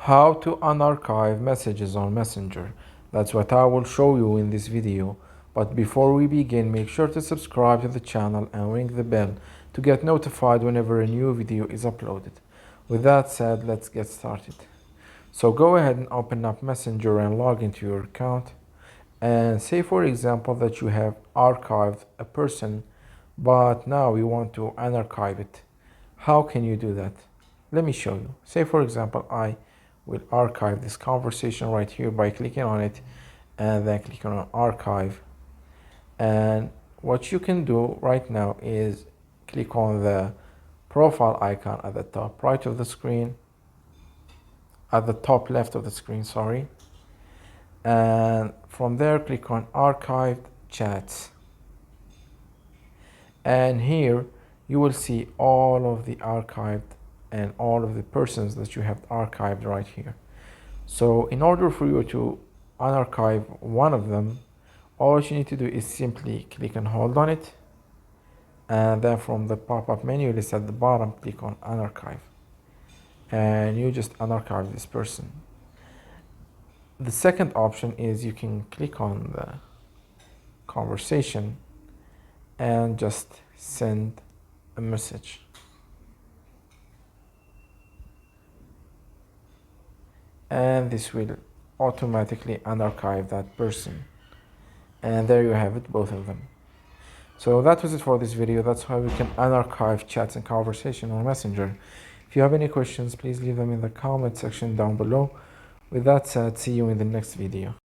How to unarchive messages on Messenger. That's what I will show you in this video. But before we begin, make sure to subscribe to the channel and ring the bell to get notified whenever a new video is uploaded. With that said, let's get started. So go ahead and open up Messenger and log into your account. And say for example that you have archived a person, but now you want to unarchive it. How can you do that? Let me show you. Say for example, I will archive this conversation right here by clicking on it and then clicking on archive. And what you can do right now is click on the profile icon at the top right of the screen, at the top left of the screen, sorry. And from there, click on archived chats. And here you will see all of the archived and all of the persons that you have archived right here. So in order for you to unarchive one of them, all you need to do is simply click and hold on it, and then from the pop-up menu list at the bottom, click on unarchive, and you just unarchive this person. The second option is you can click on the conversation and just send a message. And this will automatically unarchive that person. And there you have it, both of them. So that was it for this video. That's how we can unarchive chats and conversation on Messenger. If you have any questions, please leave them in the comment section down below. With that said, see you in the next video.